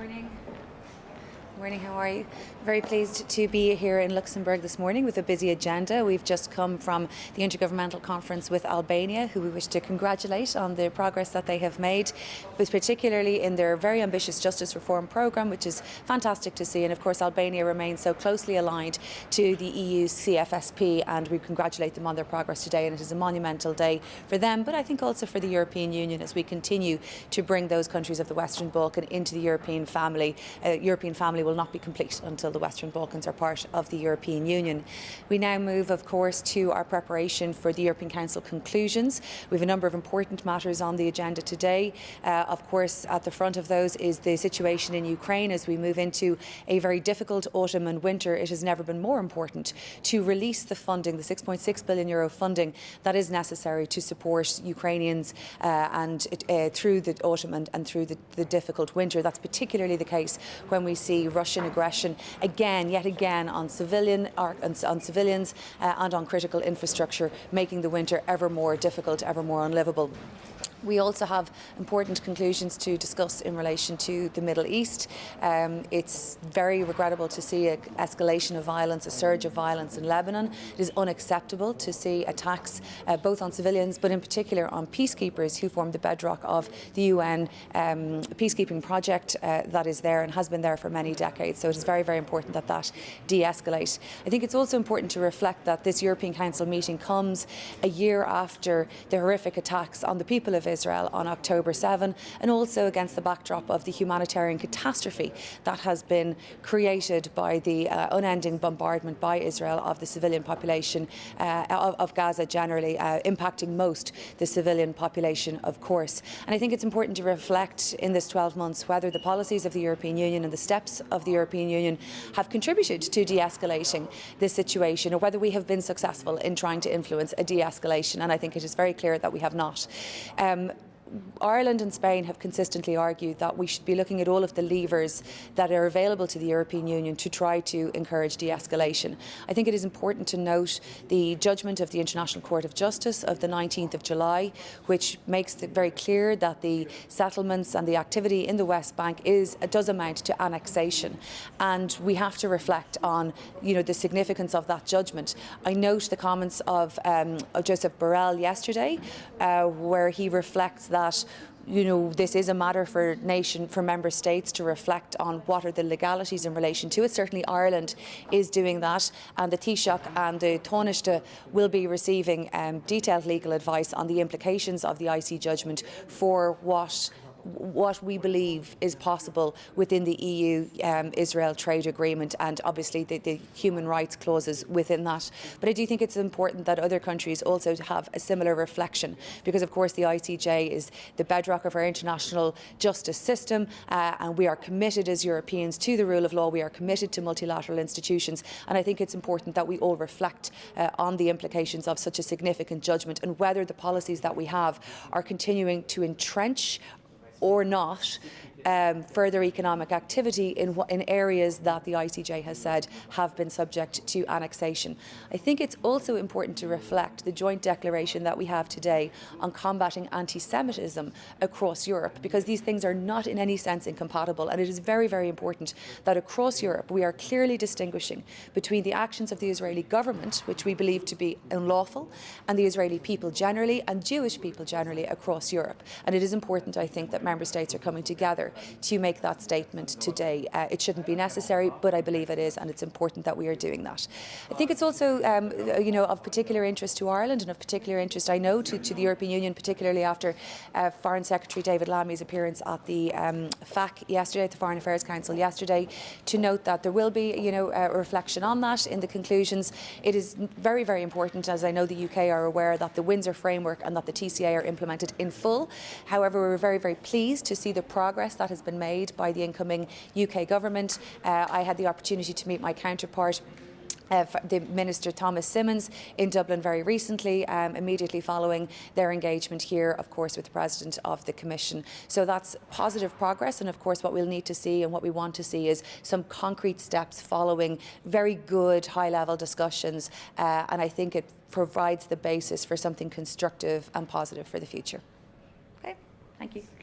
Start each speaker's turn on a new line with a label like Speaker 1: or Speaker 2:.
Speaker 1: Morning. Morning, how are you? Very pleased to be here in Luxembourg this morning with a busy agenda. We've just come from the Intergovernmental Conference with Albania, who we wish to congratulate on the progress that they have made, but particularly in their very ambitious justice reform programme, which is fantastic to see. And of course, Albania remains so closely aligned to the EU's CFSP, and we congratulate them on their progress today. And it is a monumental day for them, but I think also for the European Union as we continue to bring those countries of the Western Balkan into the European family. European family will not be complete until the Western Balkans are part of the European Union. We now move, of course, to our preparation for the European Council conclusions. We have a number of important matters on the agenda today. Of course, at the front of those is the situation in Ukraine as we move into a very difficult autumn and winter. It has never been more important to release the funding, the €6.6 billion funding that is necessary to support Ukrainians through the autumn and through the difficult winter. That's particularly the case when we see Russian aggression yet again on civilians and on critical infrastructure, making the winter ever more difficult, ever more unlivable. We also have important conclusions to discuss in relation to the Middle East. It's very regrettable to see an escalation of violence, a surge of violence in Lebanon. It is unacceptable to see attacks both on civilians, but in particular on peacekeepers who form the bedrock of the UN peacekeeping project that is there and has been there for many decades. So it is very, very important that that de-escalate. I think it's also important to reflect that this European Council meeting comes a year after the horrific attacks on the people of Israel on October 7, and also against the backdrop of the humanitarian catastrophe that has been created by the unending bombardment by Israel of the civilian population of Gaza generally, impacting most the civilian population, of course. And I think it's important to reflect in this 12 months whether the policies of the European Union and the steps of the European Union have contributed to de-escalating this situation, or whether we have been successful in trying to influence a de-escalation. And I think it is very clear that we have not. Ireland and Spain have consistently argued that we should be looking at all of the levers that are available to the European Union to try to encourage de-escalation. I think it is important to note the judgment of the International Court of Justice of the 19th of July, which makes it very clear that the settlements and the activity in the West Bank does amount to annexation, and we have to reflect on the significance of that judgment. I note the comments of Joseph Borrell yesterday, where he reflects that this is a matter for member states to reflect on what are the legalities in relation to it. Certainly Ireland is doing that, and the Taoiseach and the Taoiseach will be receiving detailed legal advice on the implications of the IC judgment for what we believe is possible within the EU-Israel trade agreement, and obviously the human rights clauses within that. But I do think it's important that other countries also have a similar reflection, because of course the ICJ is the bedrock of our international justice system, and we are committed as Europeans to the rule of law. We are committed to multilateral institutions, and I think it's important that we all reflect on the implications of such a significant judgment and whether the policies that we have are continuing to entrench or not further economic activity in areas that the ICJ has said have been subject to annexation. I think it's also important to reflect the joint declaration that we have today on combating antisemitism across Europe, because these things are not in any sense incompatible, and it is very, very important that across Europe we are clearly distinguishing between the actions of the Israeli government, which we believe to be unlawful, and the Israeli people generally and Jewish people generally across Europe. And it is important, I think, that member states are coming together to make that statement today. It shouldn't be necessary, but I believe it is, and it's important that we are doing that. I think it's also, of particular interest to Ireland, and of particular interest, I know, to the European Union, particularly after Foreign Secretary David Lammy's appearance at the FAC yesterday, at the Foreign Affairs Council yesterday, to note that there will be, a reflection on that in the conclusions. It is very, very important, as I know the UK are aware, that the Windsor framework and that the TCA are implemented in full. However, we're very, very pleased to see the progress that has been made by the incoming UK government. I had the opportunity to meet my counterpart, the Minister Thomas Symonds, in Dublin very recently, immediately following their engagement here, of course, with the President of the Commission. So that's positive progress, and of course what we'll need to see and what we want to see is some concrete steps following very good high-level discussions, and I think it provides the basis for something constructive and positive for the future. Okay, thank you.